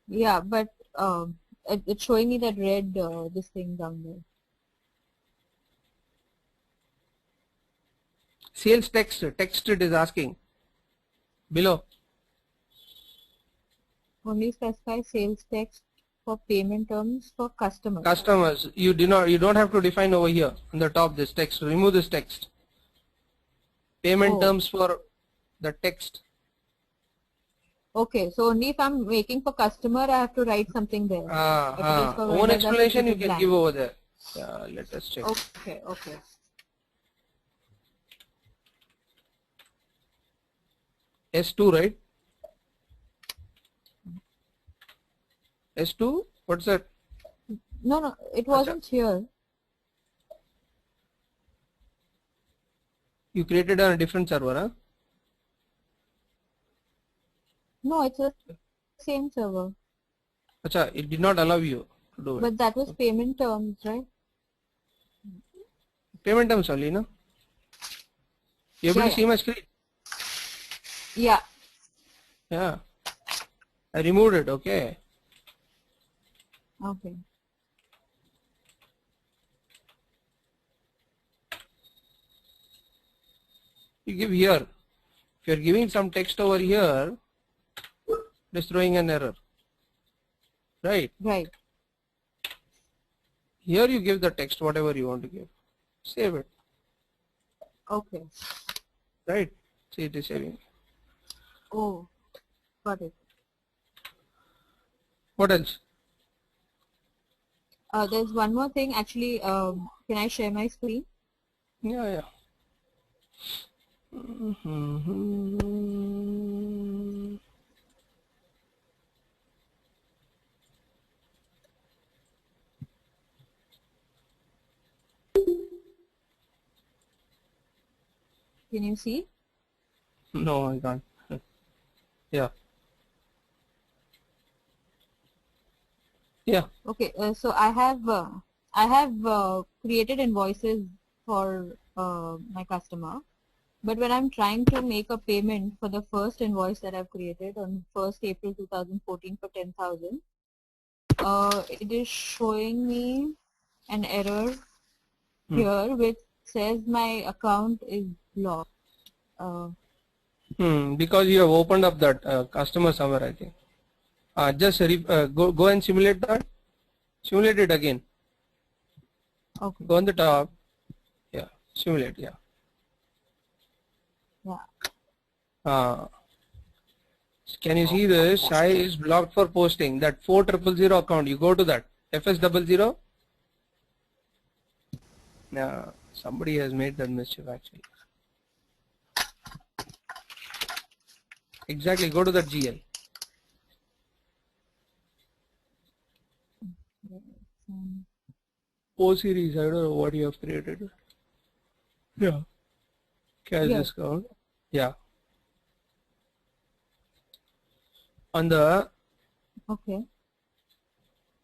Yeah, but it's showing me that red this thing down there. Sales text it is asking below. Only specify sales text for payment terms for customers. Customers, you don't have to define over here on the top this text. Remove this text. Payment Oh, terms for the text. okay. So only if I'm making for customer, I have to write something there. If it is for Own vendor, just explanation keep you it can blank. give over there. Yeah, let us check. Okay, okay. S2, right? S2, what's that? No, no, it Acha. wasn't here. You created on a different server, huh? No, it's the same server. Acha, it did not allow you to do it. But that was payment terms, right? Payment terms only, no? You able Yeah, to yeah. see my screen? Yeah. Yeah. I removed it, okay. Okay. You give here. If you're giving some text over here, it is throwing an error. Right. Right. Here you give the text whatever you want to give. Save it. Okay. Right. See, it is saving. Oh, got it. What else? There's one more thing. Actually, can I share my screen? Yeah, yeah. Mhm. Can you see? No, I can't. Yeah. Yeah. Okay. So I have created invoices for my customer, but when I'm trying to make a payment for the first invoice that I've created on 1st April 2014 for 10,000, it is showing me an error here which says my account is blocked. Because you have opened up that customer somewhere, I think. Just go and simulate that. Simulate it again. Okay. Go on the top. Yeah. Simulate. Yeah. Yeah. Can you see this? Sai is blocked for posting. That 4000 account. You go to that. FS00. Yeah. Somebody has made that mischief actually. Exactly. Go to that GL. O series. I don't know what you have created. Yeah. Cash Yes. discount. Yeah. On the Okay.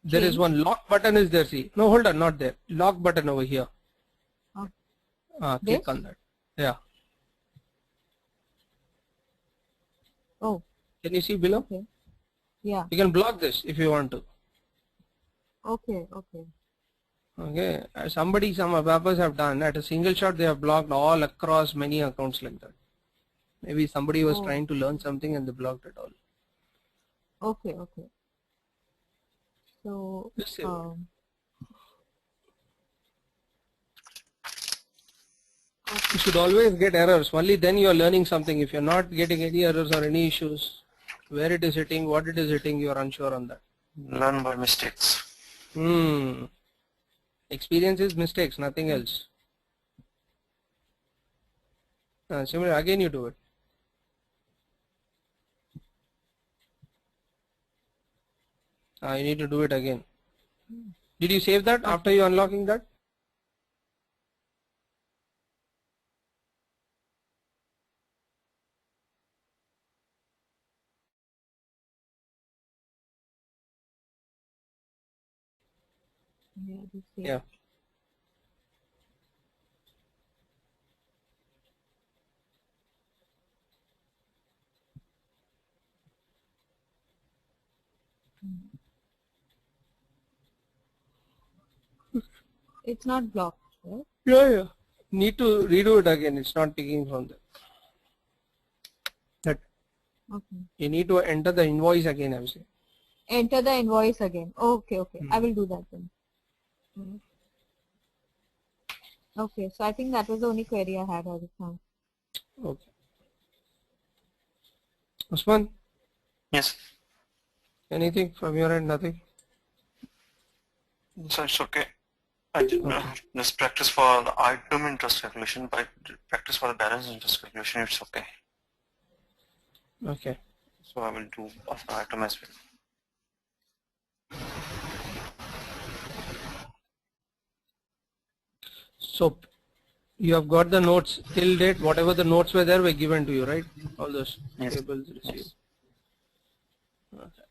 there is Change. one lock button is there. See. No, hold on. Not there. Lock button over here. Click This? on that. Yeah. Oh, Can you see below? okay. Yeah. You can block this if you want to. Okay. Okay. Okay. Somebody, some developers have done at a single shot. They have blocked all across many accounts like that. Maybe somebody was Oh, trying to learn something and they blocked it all. okay. Okay. So, Just save it. You should always get errors. Only then you are learning something. If you're not getting any errors or any issues, where it is hitting, what it is hitting, you are unsure on that. Learn by mistakes. Experience is mistakes, nothing else. Similar, again you do it. You need to do it again. Did you save that after you unlocking that? Yeah. It's not blocked, right? Yeah. Need to redo it again. It's not taking from there. That Okay. you need to enter the invoice again, I'm saying. Enter the invoice again. Okay. I will do that then. Okay, so I think that was the only query I had as of now. Okay. Usman, Yes. anything from your end? Nothing? So it's okay. I did just practice for the item interest calculation, but practice for the balance interest calculation, it's okay. Okay. So I will do of the item as well. So you have got the notes till date, whatever the notes were there were given to you, right? All those Yes. tables received. Yes. Okay.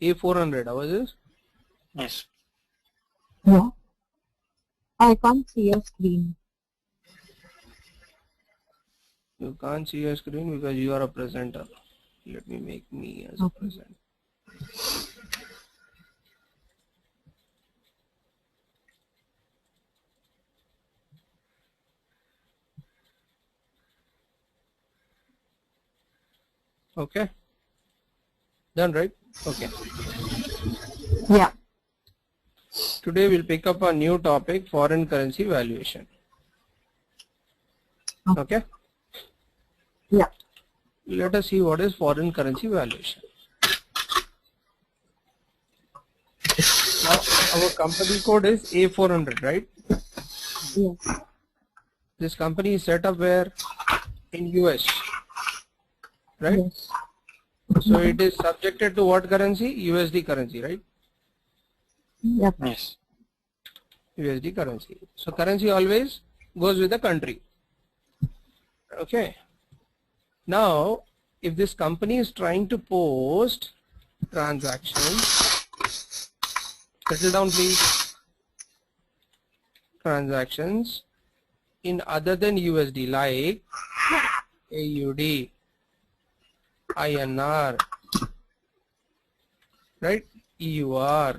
A400, how is this? Yes. Yeah. I can't see your screen. You can't see your screen because you are a presenter. Let me make me as a presenter. Okay. Done, right? Okay. Yeah. Today we'll pick up a new topic, foreign currency valuation. Okay. Yeah. Let us see what is foreign currency valuation. Now, our company code is A400, right? Yes. This company is set up where? In US, right? Yes. So it is subjected to what currency? USD currency, right? Yep. Yes. USD currency. So currency always goes with the country. Okay. Now, if this company is trying to post transactions, settle down please, transactions in other than USD like AUD, INR, right, EUR,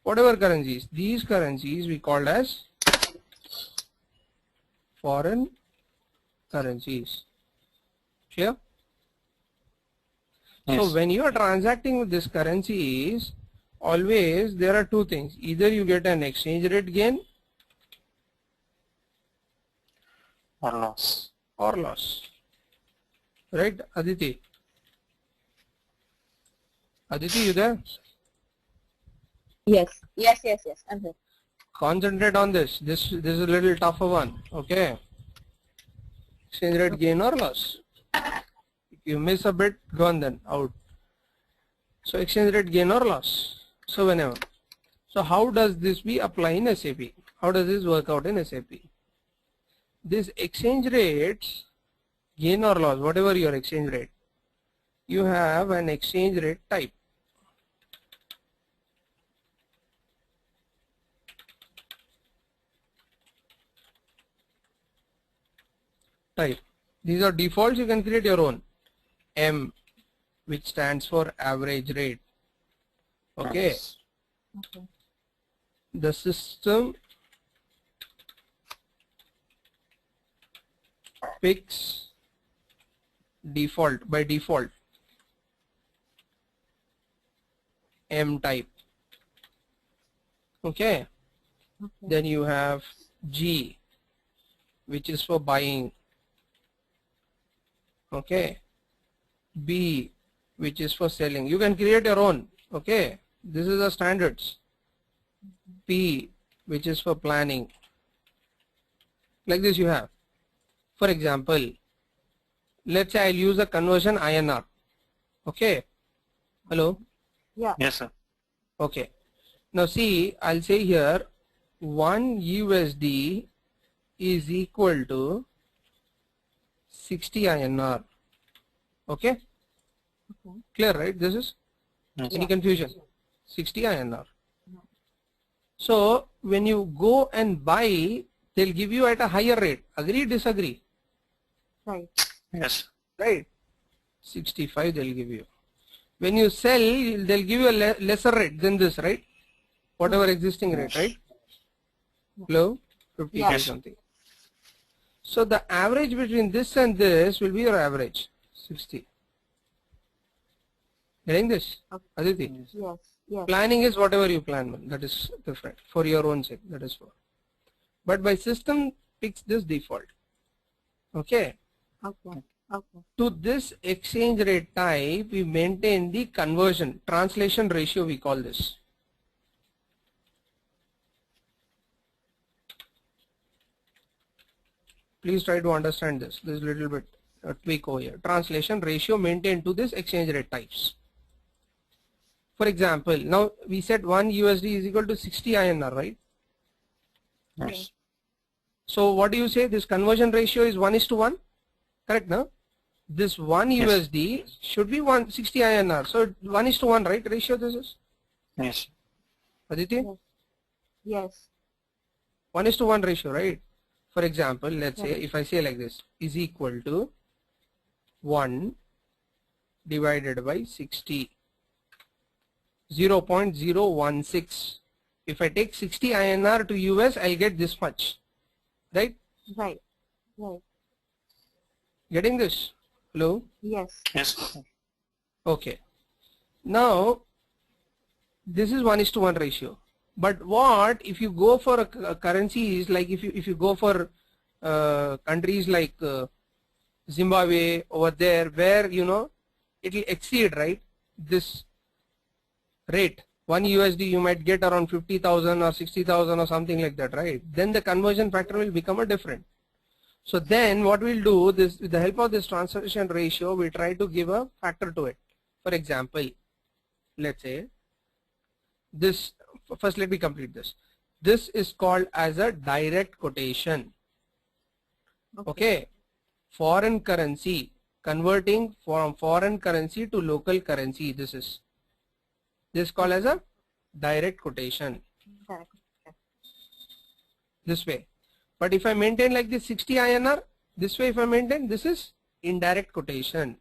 whatever currencies, these currencies we call as foreign currencies. Clear? Yes. So when you are transacting with these currencies, always there are two things. Either you get an exchange rate gain Or loss. or loss. Right, Aditi? Aditi, you there? Yes. I'm here. Concentrate on this. This is a little tougher one. Okay. Exchange rate gain or loss. If you miss a bit, gone then, out. So exchange rate gain or loss. So whenever. So how does this be apply in SAP? How does this work out in SAP? This exchange rates, gain or loss, whatever your exchange rate, you have an exchange rate type. These are defaults, you can create your own. M, which stands for average rate. Okay. Yes. Okay. The system picks default, by default, M type. Okay. Then you have G, which is for buying. Okay. B, which is for selling. You can create your own. Okay. This is the standards. P, which is for planning. Like this you have. For example, let's say I'll use a conversion INR. Okay. Hello. Yeah. Yes, sir. Okay. Now see, I'll say here 1 USD is equal to 60 INR. Okay. Okay. Clear, right? This is Yes. any confusion? 60 INR. No. So when you go and buy, they'll give you at a higher rate. Agree, disagree? Right. Yes. Right? 65 they'll give you. When you sell, they'll give you a lesser rate than this, right? Whatever existing rate, right? Hello? 50 Yes. something. So the average between this and this will be your average, 60. Getting this? Okay. Aditi? Yes. Yes. Planning is whatever you plan, that is different. For your own sake, that is for. But by system picks this default. Okay. Okay. Okay. To this exchange rate type, we maintain the conversion, translation ratio we call this. Please try to understand this. This is a little bit tweak over here. Translation ratio maintained to this exchange rate types. For example, now we said 1 USD is equal to 60 INR, right? Yes. So what do you say? This conversion ratio is 1:1? Correct, no? This 1 Yes. USD should be 160 INR. So 1:1, right? Ratio this is? Yes. Aditi? Yes. Yes. 1:1 ratio, right? For example, let's say Right. if I say like this is equal to 1 divided by 60, 0.016. If I take 60 INR to US, I'll get this much, right? Right. Right. Getting this? Hello? Yes. Yes. Okay. Now, this is 1:1 ratio. But what if you go for a currencies like if you go for countries like Zimbabwe over there where you know it will exceed, right, this rate 1 USD you might get around 50,000 or 60,000 or something like that, right? Then the conversion factor will become a different. So then what we'll do this with the help of this translation ratio, we try to give a factor to it. For example, let's say this, first let me complete this. This is called as a direct quotation. Okay. Foreign currency, converting from foreign currency to local currency, this is called as a direct quotation, Correct. this way. But if I maintain like this 60 INR, this way if I maintain, this is indirect quotation.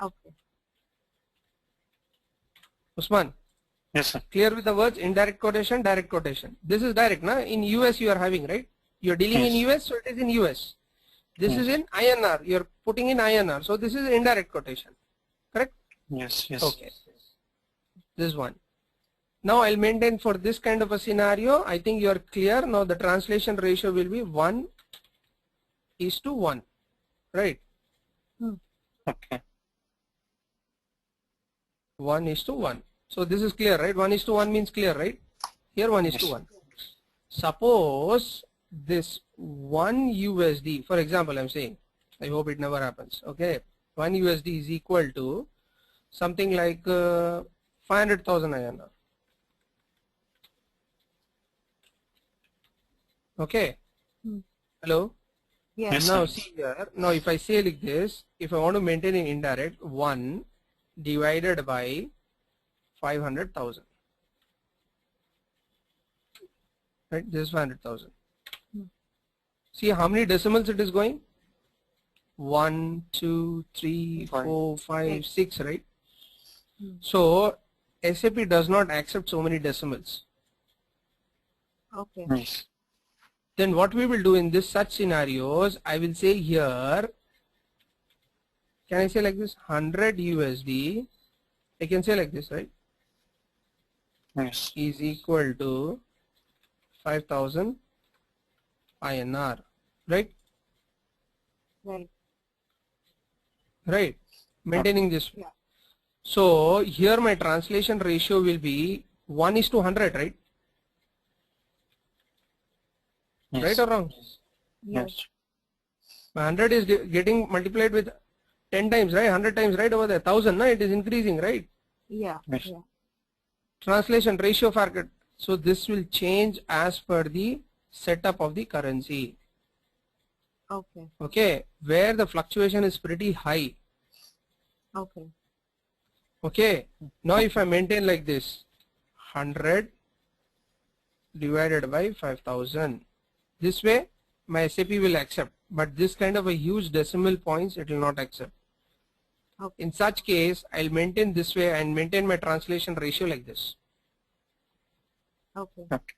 Okay. Usman, Yes, sir. clear with the words indirect quotation, direct quotation. This is direct, na? In US you are having, right? You are dealing in Yes. US, so it is in US. This is in INR, you are putting in INR, so this is indirect quotation, correct? Yes. Yes. Okay, this one. Now I'll maintain for this kind of a scenario. I think you are clear. Now the translation ratio will be 1:1, right? Okay. 1:1. So this is clear, right? 1:1 means clear, right? Here 1:1. Suppose this 1 USD, for example, I'm saying, I hope it never happens. Okay, 1 USD is equal to something like 500,000 INR. Okay. Hello. Yes. Yes, Now sir. see here. Now if I say like this, if I want to maintain an indirect, 1 divided by 500,000. Right? This is 500,000. See how many decimals it is going? 1, 2, 3, 4, 5, 6, right? So SAP does not accept so many decimals. Okay. Yes. Then what we will do in this such scenarios, I will say here, can I say like this 100 USD, I can say like this, right, Yes. is equal to 5,000 INR, right? Right. Right, maintaining this. Yeah. So here my translation ratio will be 1:100, right? Yes. Right or wrong? Yes. 100 is getting multiplied with 10 times, right? 100 times, right, over there. 1,000, no? It is increasing, right? Yeah. Yes. Yeah. Translation ratio factor. So this will change as per the setup of the currency. Okay. Okay, where the fluctuation is pretty high. Okay. Okay. Now if I maintain like this, 100 divided by 5000. This way my SAP will accept, but this kind of a huge decimal points it will not accept. Okay. In such case, I'll maintain this way and maintain my translation ratio like this. Okay. Okay.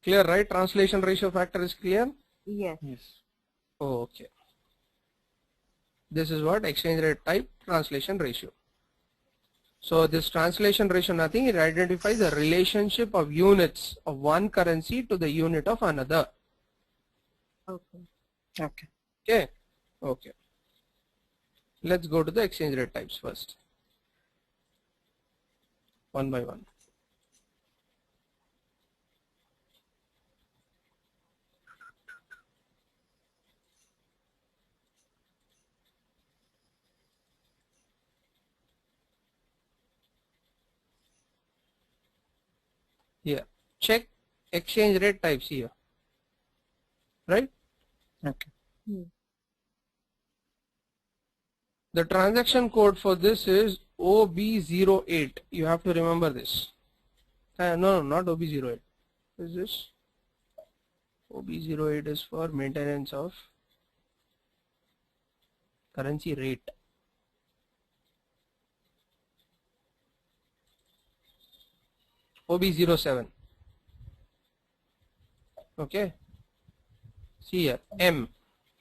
Clear, right? Translation ratio factor is clear? Yes. Yes. Oh, okay. This is what exchange rate type translation ratio. So this translation ratio, nothing, it identifies the relationship of units of one currency to the unit of another. Okay. Okay. Okay. Okay. Let's go to the exchange rate types first. One by one. Here. Check exchange rate types here. Right? Okay. Hmm. The transaction code for this is OB08. You have to remember this. No, not OB08. What is this? OB08 is for maintenance of currency rate. OB07. Okay. See here, M.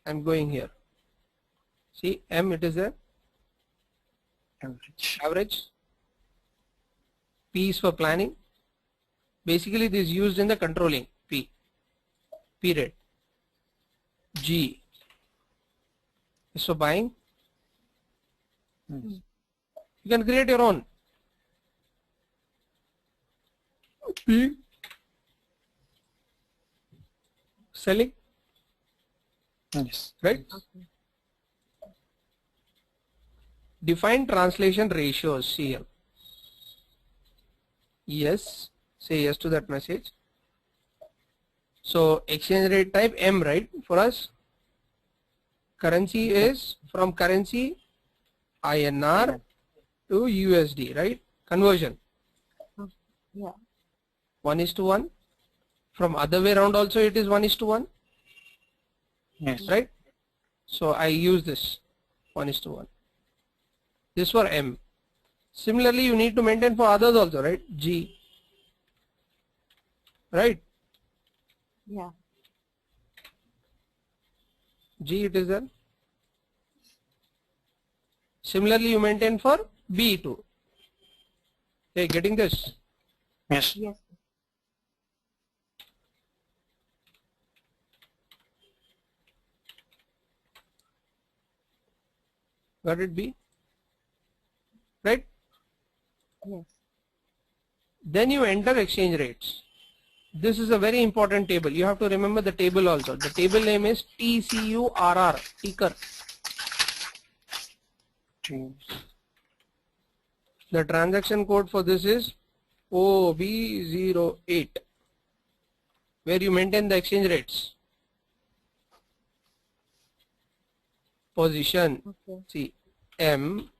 I'm going here. See, M, it is a Average. average. P is for planning. Basically, this is used in the controlling. P. Period. G is for buying. Yes. You can create your own. P. Selling. Yes. Right? Okay. Define translation ratios here. Yes. Say yes to that message. So exchange rate type M, right, for us. Currency is from currency INR to USD, right? Conversion. Yeah. 1:1. From other way around also it is 1:1, Yes. right? So I use this 1:1. This for M. Similarly, you need to maintain for others also, right? G. Right? Yeah. G it is there. Similarly, you maintain for B too. Okay, getting this? Yes. Yes. Got it, B? Right? Yes. Then you enter exchange rates. This is a very important table. You have to remember the table also. The table name is TCURR, ticker. The transaction code for this is OB08, where you maintain the exchange rates. Position, Okay. see, M,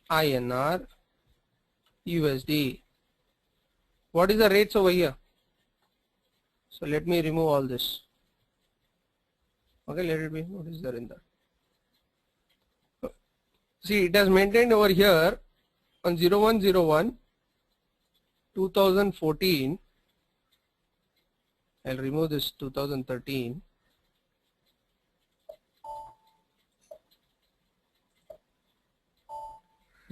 INR, USD. What is the rates over here? So let me remove all this. Okay, let it be. What is there in there? See, it has maintained over here on 0101 2014. I'll remove this 2013.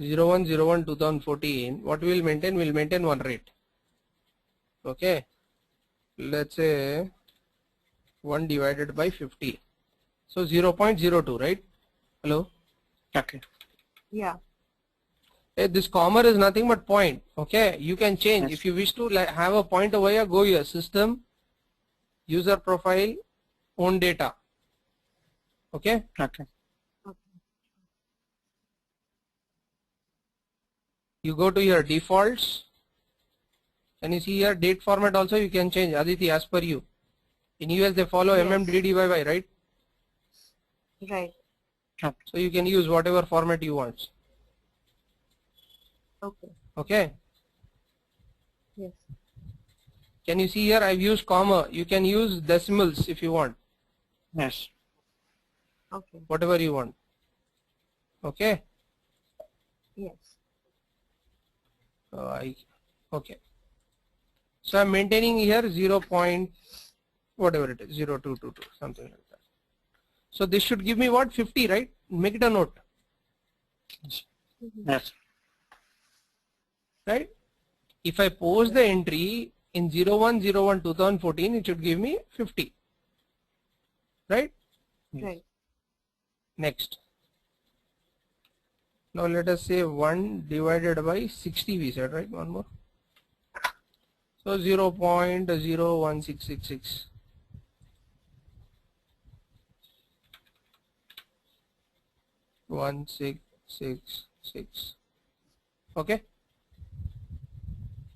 Zero one 2014. What we will maintain? We'll maintain one rate. Okay. Let's say 1 divided by 50. So 0.02, right? Hello? Okay. Yeah. This comma is nothing but point. Okay. You can change. Yes. If you wish to have a point over here, go here. System, user profile, own data. Okay. Okay. You go to your defaults. And you see here date format also you can change. Aditi, as per you. In US they follow Yes. MMDDYY, right? Right. Okay. So you can use whatever format you want. Okay. Okay. Yes. Can you see here? I've used comma. You can use decimals if you want. Yes. Okay. Whatever you want. Okay. Yes. Okay. So I'm maintaining here 0. Whatever it is, 0.222, something like that. So this should give me what? 50, right? Make it a note. Yes. Right? If I post the entry in 01/01/2014, it should give me 50. Right? Right. Next. Now let us say 1 divided by 60 we said, right? One more. So 0.01666. One six six six. Okay.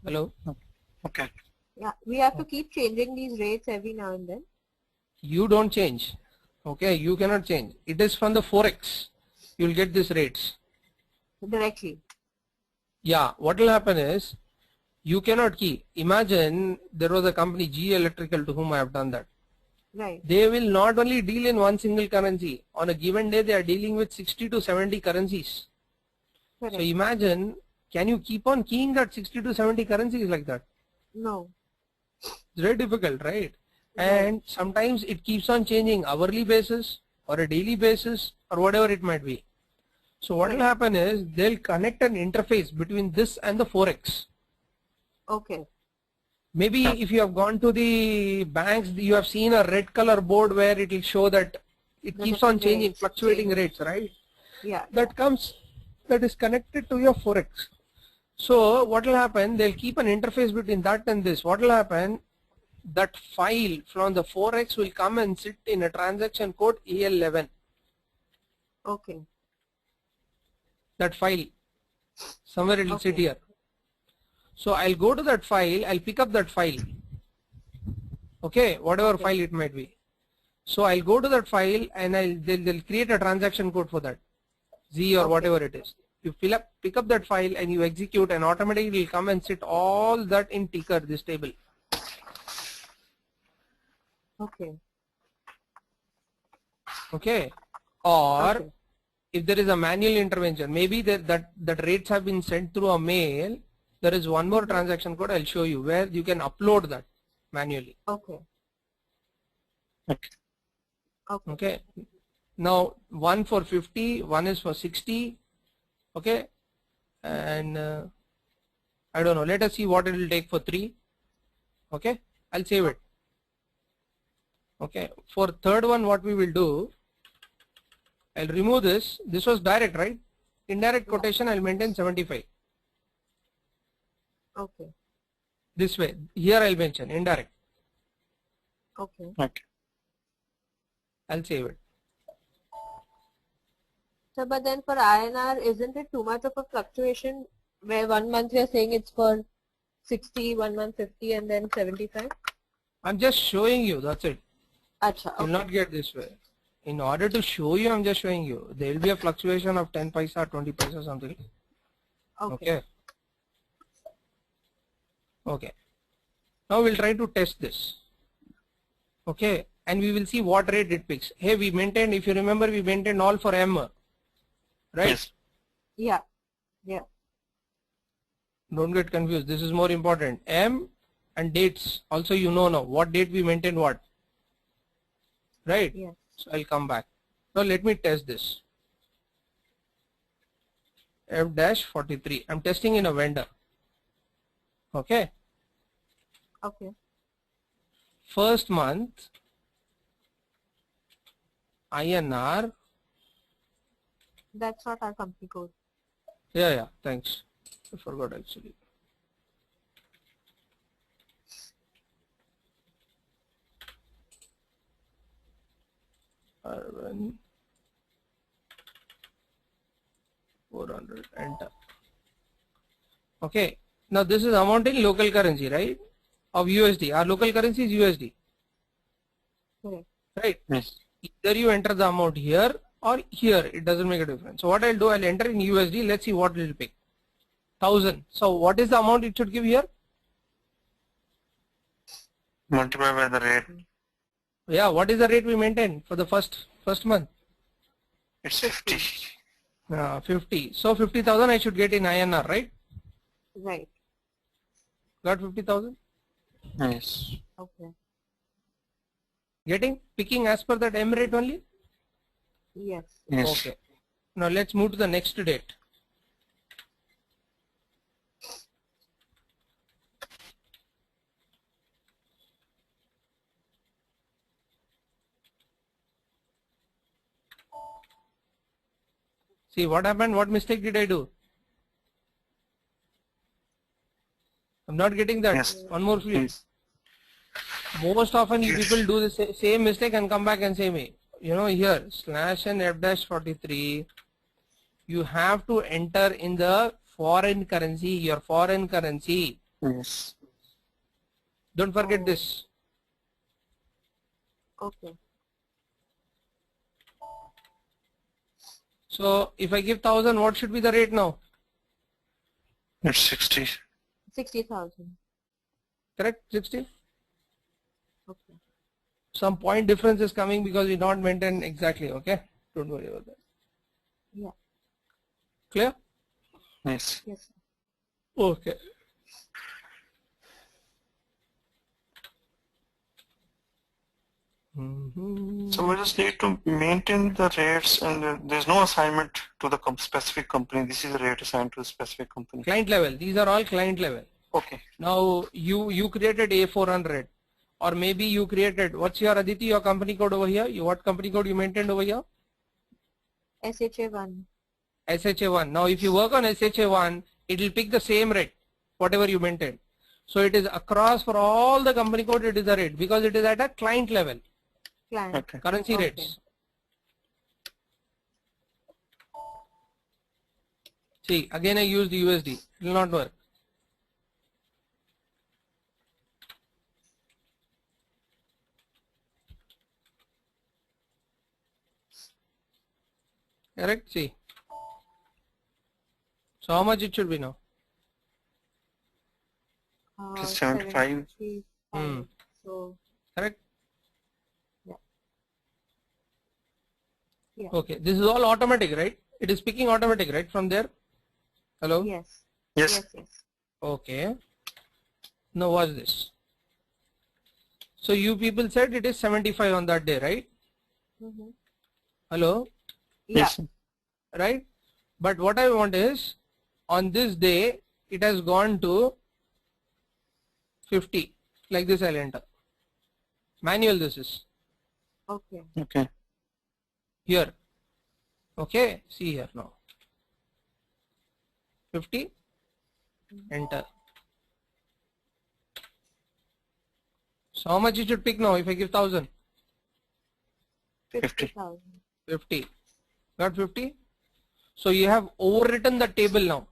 Hello. Okay. Yeah, we have to keep changing these rates every now and then. You don't change. Okay, you cannot change. It is from the forex. You'll get these rates. Directly. Yeah. What will happen is you cannot key. Imagine there was a company GE Electrical to whom I have done that. Right. They will not only deal in one single currency. On a given day, they are dealing with 60 to 70 currencies. Correct. So imagine, can you keep on keying that 60 to 70 currencies like that? No. It's very difficult, right? Right. And sometimes it keeps on changing hourly basis or a daily basis or whatever it might be. So what will happen is they'll connect an interface between this and the forex. Okay. Maybe if you have gone to the banks, you have seen a red color board where it will show that it The keeps on different changing, rates fluctuating change. rates, right? Yeah. That is connected to your forex. So what will happen? They'll keep an interface between that and this. What will happen? That file from the forex will come and sit in a transaction code AL11. Okay. That file somewhere it will sit Okay. here. So I'll go to that file. I'll pick up that file. Okay, whatever Okay. file it might be. So I'll go to that file and they'll create a transaction code for that Z or Okay. whatever it is. You pick up that file and you execute, and automatically it will come and sit all that in ticker, this table. Okay. Okay. Or Okay. if there is a manual intervention, maybe that rates have been sent through a mail. There is one more transaction code I'll show you where you can upload that manually. Okay. Okay. Okay. Okay. Now one for 50, one is for 60. Okay. And I don't know. Let us see what it will take for 3. Okay. I'll save it. Okay. For third one, what we will do, I'll remove this. This was direct, right? Indirect quotation, I'll maintain 75. Okay. This way. Here I'll mention indirect. Okay. Okay. I'll save it. So, but then for INR, isn't it too much of a fluctuation where 1 month we are saying it's for 60, 1 month 50 and then 75? I'm just showing you. That's it. Acha, You'll okay. not get this way. In order to show you, I'm just showing you. There will be a fluctuation of 10 paisa, 20 paisa, something. Okay. Okay. Okay. Now we'll try to test this. Okay. And we will see what rate it picks. Hey, we maintained, if you remember, we maintained all for M. Right? Yes. Yeah. Yeah. Don't get confused. This is more important. M and dates. Also, you know now what date we maintain what. Right? Yes. So I'll come back. Now let me test this. F-43. I'm testing in a vendor. Okay. Okay. First month INR. That's not our company code. Yeah, thanks. I forgot actually. R1 400 enter. Okay. Now this is amount in local currency, right? Of USD. Our local currency is USD. Correct. Right? Yes. Either you enter the amount here or here, it doesn't make a difference. So what I'll do, I'll enter in USD. Let's see what it will pick. 1000. So what is the amount it should give here? Multiply by the rate. Yeah, what is the rate we maintain for the first month? It's 50. 50. So 50,000 I should get in INR, right? Right. Got 50,000? Yes. Okay. Picking as per that M rate only? Yes. Yes. Okay. Now let's move to the next date. See what happened? What mistake did I do? I'm not getting that. Yes. One more please. Yes. Most often you Yes. people do the same mistake and come back and say me, you know, here slash and F-43, you have to enter in the foreign currency, your foreign currency. Yes. Don't forget this. Okay. So if I give 1000, what should be the rate now? It's 60. 60,000. Correct? 60? Okay. Some point difference is coming because we not maintain exactly, okay? Don't worry about that. Yeah. Clear? Yes. Yes. Sir. Okay. So we just need to maintain the rates, and there's no assignment to the specific company. This is a rate assigned to a specific company. Client level. These are all client level. Okay. Now you created A400, or maybe you created, what's your Aditi, your company code over here? What company code you maintained over here? SHA1. SHA1. Now if you work on SHA1, it will pick the same rate, whatever you maintain. So it is across for all the company code, it is the rate because it is at a client level. Client. Okay. Currency Okay. rates. See, again I used USD. It will not work. Correct? See. So how much it should be now? It's 75. 75. Hmm. So, Correct? yeah. Yeah. Okay. This is all automatic, right? It is picking automatic, right? From there? Hello? Yes. Yes. Yes. Yes. Okay. Now watch this. So you people said it is 75 on that day, right? Mm-hmm. Hello? Yeah. Yes. Right? But what I want is, on this day, it has gone to 50. Like this I'll enter. Manual this is. Okay. Okay. Here. Okay? See here now. 50. Enter. So how much you should pick now if I give 1000? 50,000. 50. Got 50? So you have overwritten the table now.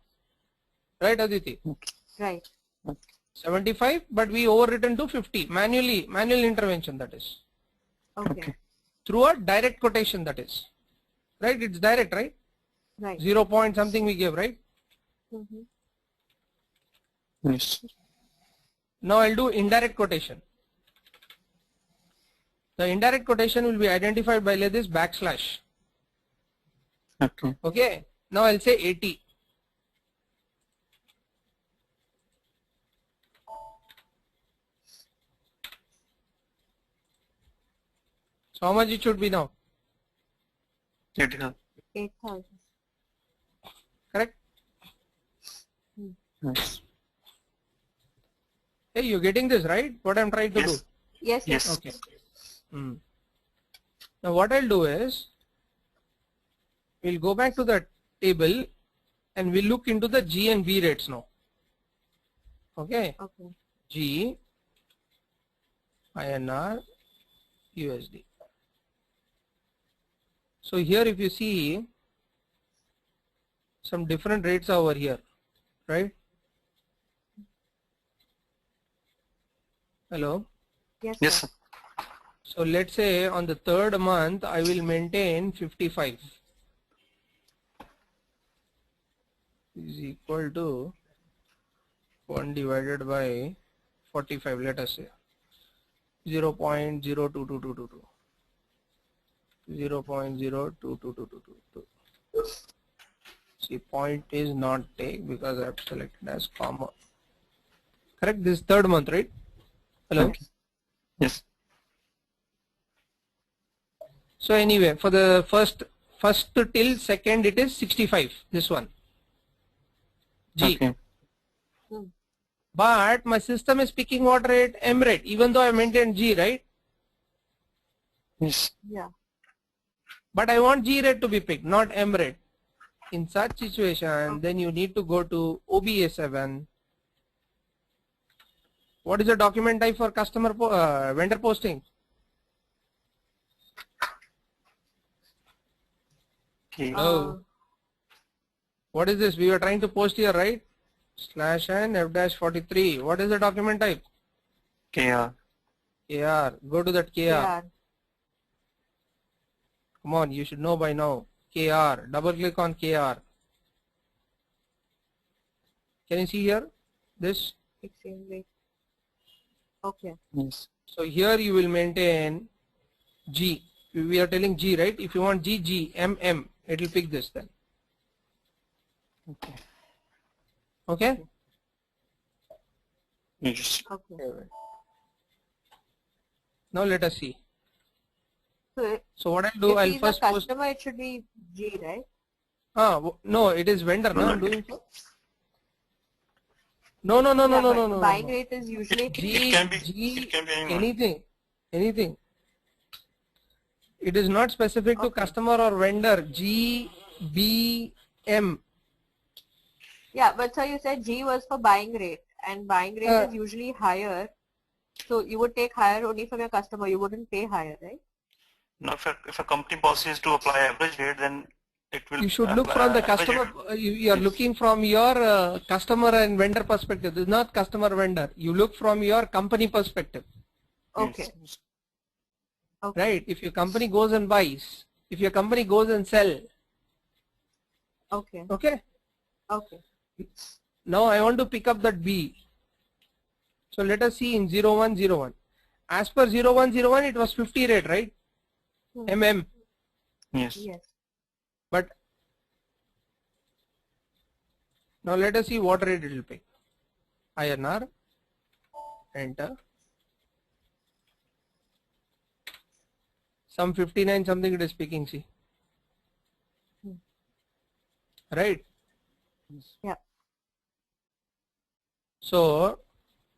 Right, Aditi? Right. 75, but we overwritten to 50. Manual intervention that is. Okay. Okay. Through a direct quotation that is. Right? It's direct, right? Right. 0 point something we gave, right? Mm-hmm. Yes. Now I'll do indirect quotation. The indirect quotation will be identified by like this backslash. Okay. Okay. Now I'll say 80. So how much it should be now? 80. 8,000. Correct? Yes. Hey, you're getting this, right? What I'm trying to Yes. do. Yes. Yes. Okay. Now what I'll do is, we'll go back to the table and we'll look into the G and B rates now. Okay. Okay. G, INR, USD. So here if you see, some different rates are over here, right? Hello? Yes. Yes. Sir. Sir. So let's say on the third month I will maintain 55 is equal to 1 divided by 45, let us say 0.022222. 0.022222. See, point is not take because I have selected as comma. Correct? This third month, right? Hello? Okay. Yes. So anyway, for the first till second it is 65, this one. G. Okay. But my system is picking what rate? M rate, even though I maintain G, right? Yes. Yeah. But I want G rate to be picked, not M rate. In such situation, then you need to go to OBA7. What is the document type for customer vendor posting? Okay. Oh. What is this? We were trying to post here, right? /n f-43. What is the document type? KR. KR. Go to that KR. Yeah. Come on, you should know by now. KR. Double click on KR. Can you see here? This. Exchange rate. Okay. Yes. So here you will maintain G. We are telling G, right? If you want G, G, M, M, it will pick this then. Okay. Okay? You just Okay. Now let us see. So So what I'll do, if I'll he's first a post. customer, it should be G, right? No, it is vendor. No, I'm doing for. No, Yeah, but no. buying rate is usually G, It can be- G, it can be anyone. anything. It is not specific to Okay. customer or vendor. G, B, M. Yeah, but so you said G was for buying rate, and buying rate is usually higher. So you would take higher only from your customer. You wouldn't pay higher, right? now if a company policy is to apply average rate, then it will. You should look from the average customer. rate. You are looking from your customer and vendor perspective. This is not customer vendor. You look from your company perspective. Okay. Yes. Okay. Right? If your company goes and buys, if your company goes and sell, Okay. okay? Okay. Now I want to pick up that B. So let us see in 0101. As per 0101, it was 50 rate, right? MM. Yes. Yes. But now let us see what rate it will pick. INR. Enter. Some 59 something it is picking, see. Right? Yeah. So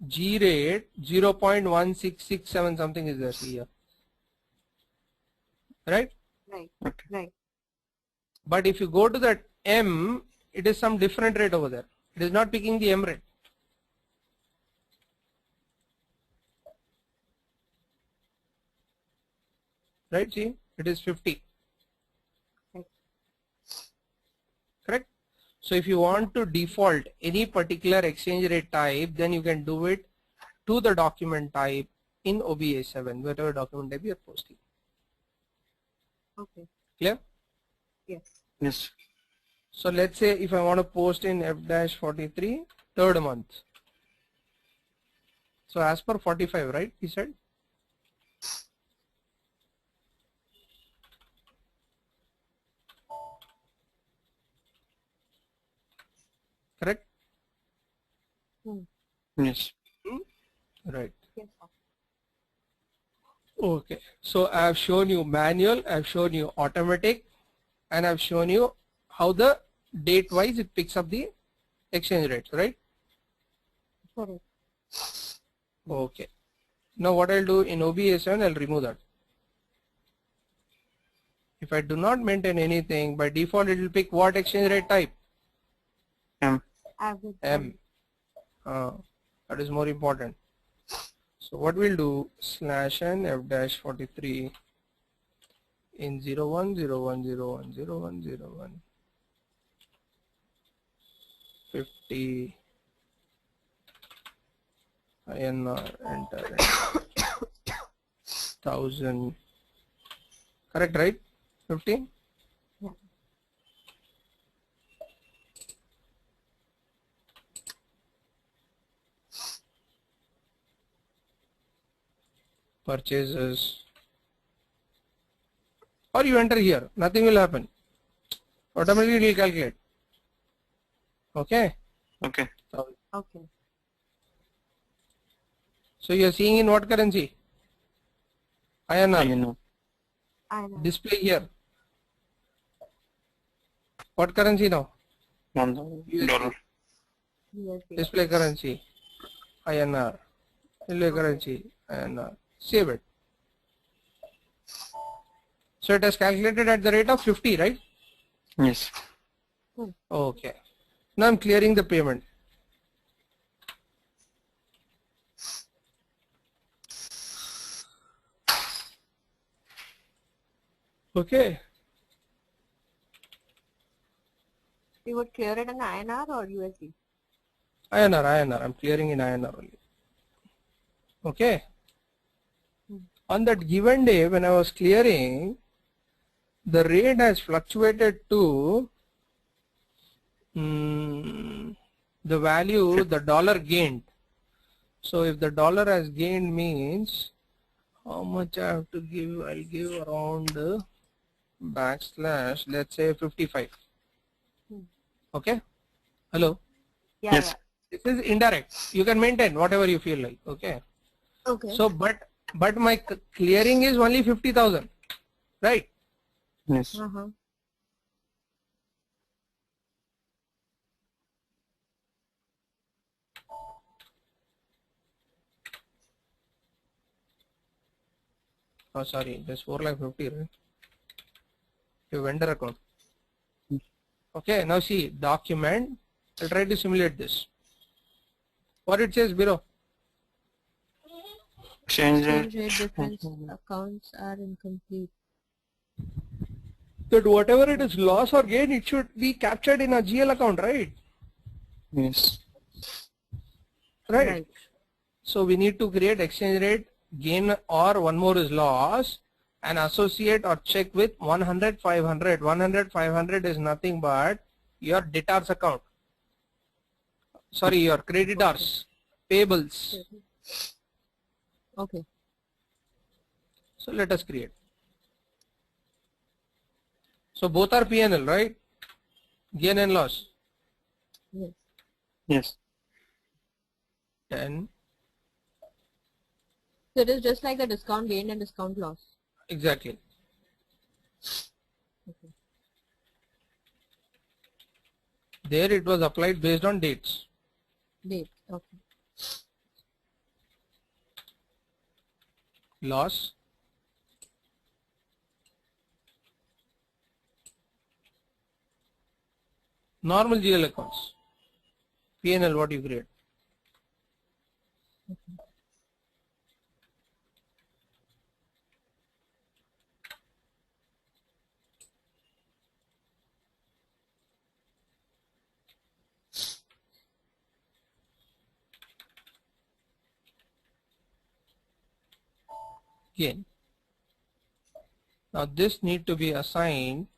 G rate 0.1667 something is there here. Right? Right. Okay. Right. But if you go to that M, it is some different rate over there. It is not picking the M rate. Right? See, it is 50. Right. Correct? So if you want to default any particular exchange rate type, then you can do it to the document type in OBA7, whatever document type you are posting. Okay. Clear? Yes. Yes. So let's say if I want to post in F-43, third month. So as per 45, right? He said. Correct? Yes. Right. Yes. Sir. Okay. So I have shown you manual, I have shown you automatic, and I have shown you how the date wise it picks up the exchange rates, right? Correct. Okay. Now what I'll do in OBA7, I'll remove that. If I do not maintain anything, by default it will pick what exchange rate type? M. Average. M. That is more important. So what we'll do /n f-43 in 0101010101 50 INR enter 50,000. Correct, right? 50? Yeah. Purchases. Or you enter here, nothing will happen. Automatically it will calculate. Okay? Okay. Okay. So you are seeing in what currency? INR. You know. I know. Display here. What currency now? $1. USD. Display currency. INR. Display currency. INR. Save it. So it has calculated at the rate of 50, right? Yes. Okay. Now I'm clearing the payment. Okay. You would clear it in INR or USD? INR. I'm clearing in INR only. Okay. On that given day when I was clearing, the rate has fluctuated to the value the dollar gained. So if the dollar has gained means how much I have to give? I'll give around backslash, let's say 55. Okay. Hello. Yeah. Yes. This is indirect. You can maintain whatever you feel like. Okay. Yeah. Okay. So but my clearing is only 50,000, right? Yes. Uh-huh. Oh sorry, there's 4,50,000, right? Your vendor account. Okay, now see document. I'll try to simulate this. What it says below? Exchange Exchange rate. rate difference accounts are incomplete. That whatever it is loss or gain, it should be captured in a GL account, right? Yes. Right. So we need to create exchange rate gain or one more is loss and associate or check with 100 500. 100 500 is nothing but your debtors account. Sorry, your creditors, payables. Okay. So let us create. So both are P&L, right? Gain and loss. Yes. Yes. 10. So it is just like the discount gain and discount loss. Exactly. Okay. There it was applied based on dates. Date. Okay. Loss. Normal GL accounts. P&L what you create. Okay. Gain. Now this need to be assigned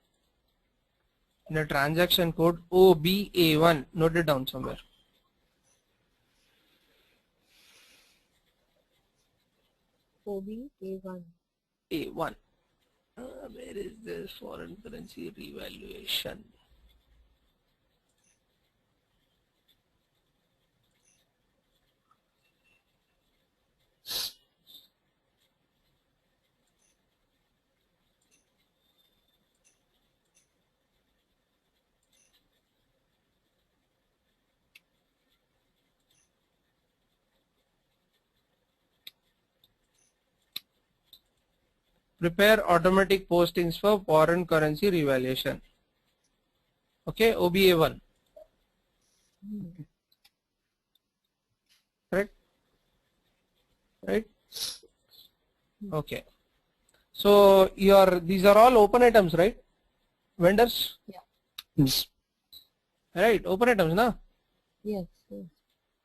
in a transaction code OBA1. Note it down somewhere. OBA1. A1. Where is this foreign currency revaluation? Prepare automatic postings for foreign currency revaluation. Okay, OBA1. Correct? Right? Okay. So these are all open items, right? Vendors? Yeah. Yes. Right, open items, na? Yes. Yes.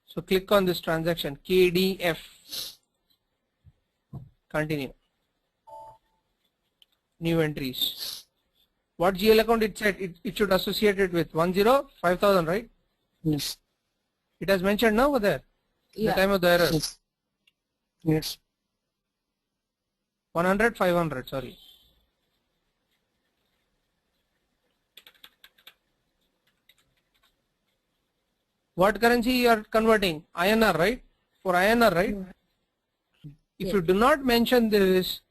So click on this transaction, KDF. Continue. new entries. What GL account it said it should associate it with 50,000, right? Yes. It has mentioned now over there. Yeah. The time of the error. Yes. Yes. 100, 500, sorry. What currency you are converting? INR, right? For INR, right? If you do not mention this,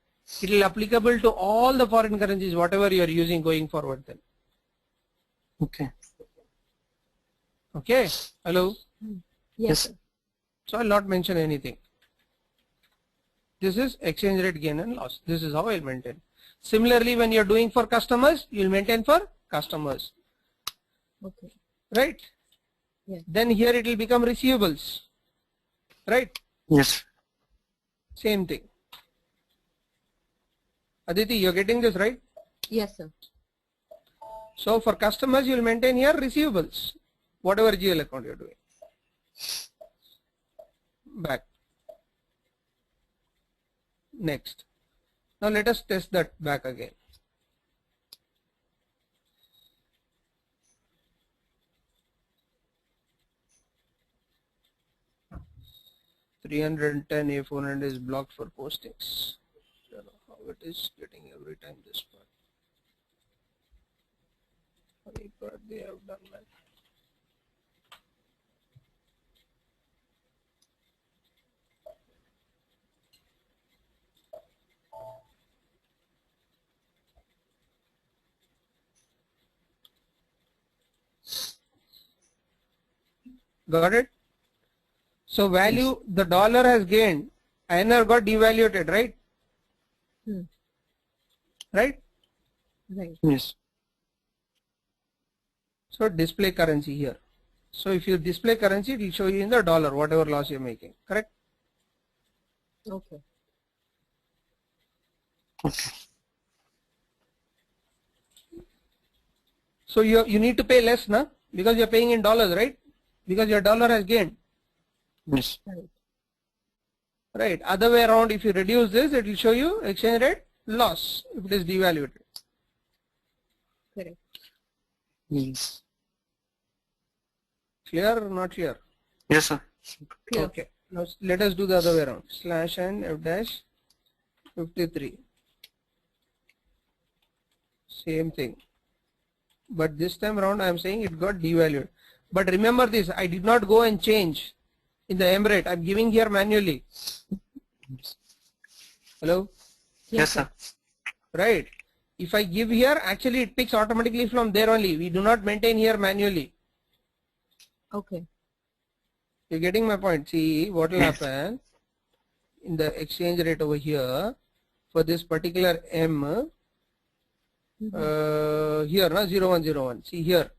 it will applicable to all the foreign currencies, whatever you are using going forward then. Okay. Okay? Hello? Yes. Sir. So I'll not mention anything. This is exchange rate gain and loss. This is how I'll maintain. Similarly, when you're doing for customers, you'll maintain for customers. Okay. Right? Yeah. Then here it will become receivables. Right? Yes. Same thing. Aditi, you're getting this right? Yes, sir. So for customers, you'll maintain here receivables, whatever GL account you're doing. Back. Next. Now let us test that back again. $310 A400 is blocked for postings. I don't know how it is getting every time this part. Funny part they have done that. Got it? So value, the dollar has gained, INR got devaluated, right? Right? Right. Yes. So display currency here. So if you display currency, it will show you in the dollar, whatever loss you're making, correct? Okay. Okay. So you need to pay less, na? Because you're paying in dollars, right? Because your dollar has gained. Yes. Right. Right. Other way around, if you reduce this, it will show you exchange rate loss if it is devaluated. Correct. Yes. Clear or not clear? Yes, sir. Clear. Okay. Now let us do the other way around. Slash and F dash 53. Same thing. But this time around I am saying it got devalued. But remember this, I did not go and change in the emirate. I am giving here manually. Hello? Yes, sir. Right. If I give here, actually it picks automatically from there only. We do not maintain here manually. Okay. You're getting my point. See what will happen in the exchange rate over here for this particular M here na 0101. See here.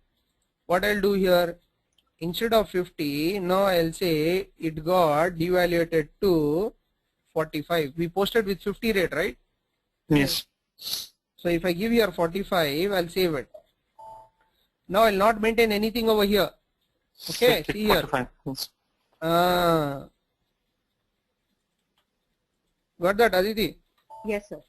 What I'll do here, instead of 50, now I'll say it got devaluated to 45. We posted with 50 rate, right? Yes. So if I give here 45, I'll save it. Now I'll not maintain anything over here. Okay, see here. 45. Yes. Got that, Aditi? Yes, sir.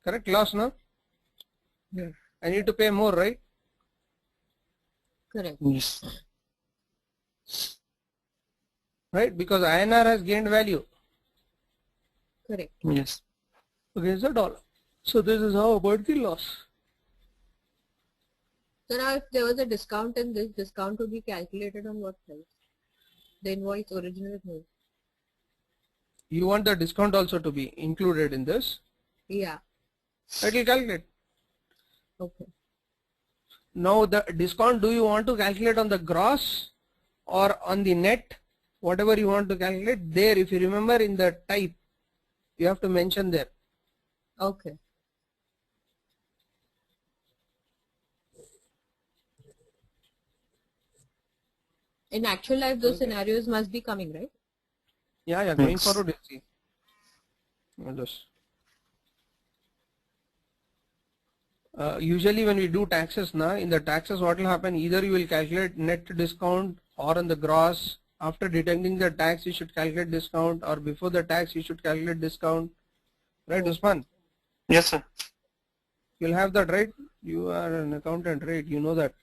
Correct loss, no? Yes. I need to pay more, right? Correct. Yes. Right? Because INR has gained value Correct. Yes. against the dollar. So this is how about the loss. So now if there was a discount in this, discount would be calculated on what price? The invoice, original invoice. You want the discount also to be included in this. Yeah. It will calculate. Okay. Now the discount, do you want to calculate on the gross or on the net? Whatever you want to calculate there, if you remember in the type, you have to mention there. Okay. In actual life, those Okay. scenarios must be coming, right? Yeah, going Yes. forward, you'll see. All those. Usually when we do taxes now, in the taxes what will happen, either you will calculate net discount or on the gross. After deducting the tax you should calculate discount, or before the tax you should calculate discount. Right, Oh. Usman? Yes, sir. You'll have that, right? You are an accountant, right? You know that.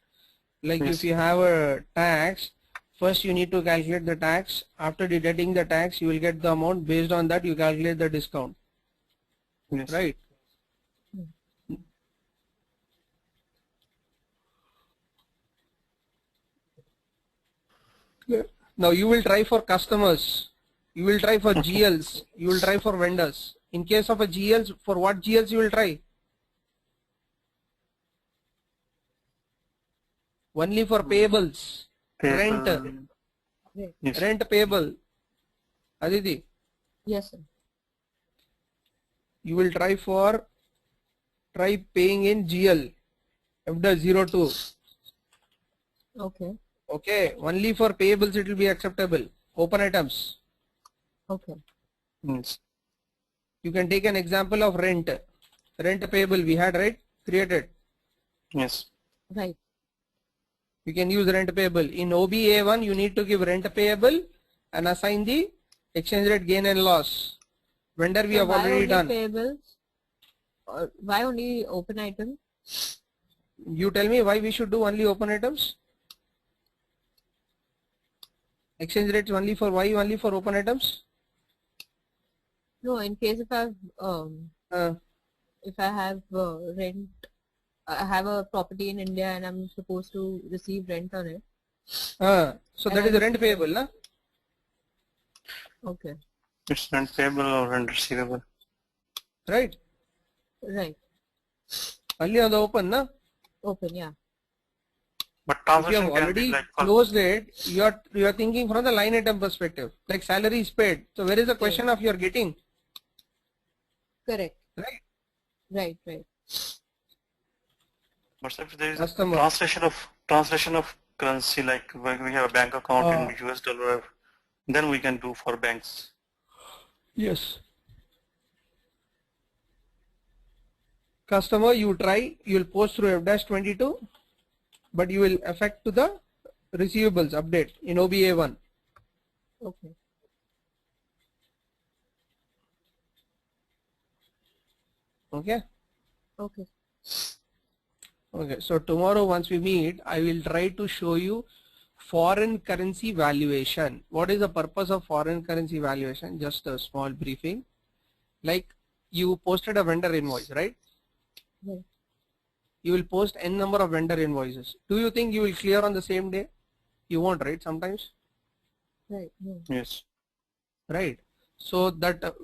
Like Yes. if you have a tax, first you need to calculate the tax. After deducting the tax you will get the amount. Based on that you calculate the discount. Yes. Right? Yeah. Now you will try for customers, you will try for GLs, you will try for vendors. In case of a GLs, for what GLs you will try? Only for payables, rent, Right. Yes. rent payable. Aditi, Yes, sir. you will try paying in GL, FD02. Okay. Okay, only for payables it will be acceptable. Open items. Okay. Yes. You can take an example of rent. Rent payable we had, right? Created. Yes. Right. You can use rent payable. In OBA1 you need to give rent payable and assign the exchange rate gain and loss. Vendor we So have why already only done. payables? Or why only open item? You tell me why we should do only open items? Exchange rates only for why only for open items? No, in case if I Uh, have rent, I have a property in India and I'm supposed to receive rent on it. so that is the rent payable, na? Okay. It's rent payable or rent receivable. Right? Right. Only on the open, na? Open, yeah. But If you transaction have can be already like closed it, you are thinking from the line item perspective, like salary is paid. So where is the question of you are getting? Correct. Right? Right, right. But if there is Customer. a translation of currency, like when we have a bank account in US dollar, then we can do for banks. Yes. Customer, you try, you will post through F-22, but you will affect to the receivables update in OBA1. Okay. Okay. Okay. Okay. So tomorrow once we meet, I will try to show you foreign currency valuation. What is the purpose of foreign currency valuation? Just a small briefing. Like you posted a vendor invoice, right? Right. You will post n number of vendor invoices. Do you think you will clear on the same day? You won't, right? Sometimes. Right. No. Yes. Right. So that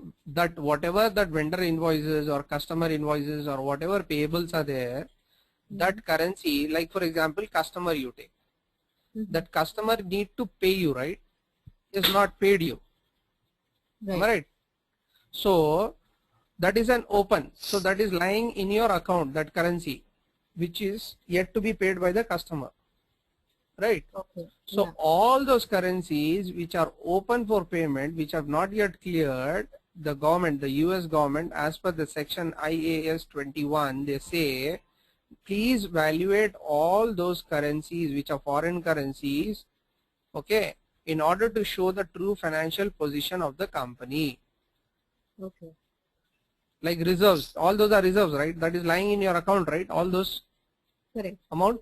whatever that vendor invoices or customer invoices or whatever payables are there, that currency, like for example, customer you take, that customer need to pay you, right? Is not paid you. Right. Am I right? So that is an open. So that is lying in your account, that currency, which is yet to be paid by the customer. Right. Okay. So Yeah. all those currencies which are open for payment, which have not yet cleared, the government, the US government, as per the section IAS 21, they say, please evaluate all those currencies which are foreign currencies, okay, in order to show the true financial position of the company. Okay. Like reserves, all those are reserves, right? That is lying in your account, right? All those Correct. amount,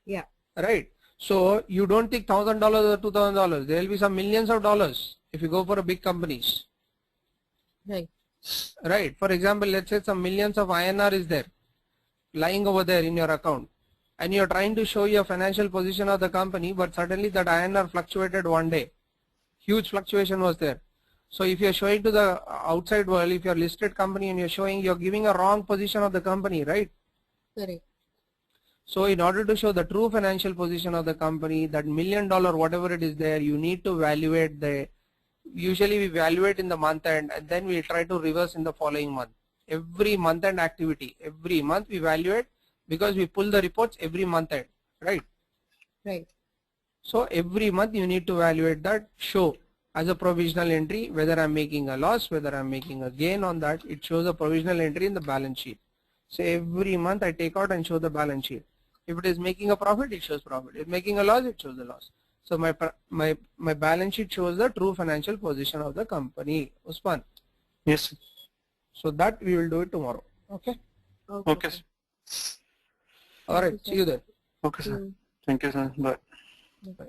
Yeah. right? So you don't think $1,000 or $2,000. There will be some millions of dollars if you go for a big companies, Right. right? For example, let's say some millions of INR is there, lying over there in your account, and you're trying to show your financial position of the company, but suddenly that INR fluctuated one day. Huge fluctuation was there. So if you're showing to the outside world, if you're a listed company and you're giving a wrong position of the company, right? Correct. So in order to show the true financial position of the company, that $1 million, whatever it is there, you need to evaluate usually we evaluate in the month end and then we try to reverse in the following month. Every month end activity, every month we evaluate because we pull the reports every month end, right? Right. So every month you need to evaluate that, show as a provisional entry whether I'm making a loss, whether I'm making a gain on that. It shows a provisional entry in the balance sheet. So every month I take out and show the balance sheet. If it is making a profit, it shows profit. If making a loss, it shows the loss. So my balance sheet shows the true financial position of the company. Usman. Yes. So that we will do it tomorrow. Okay. Okay. sir. All right. See you then. Okay, sir. Mm. Thank you, sir. Bye. Bye.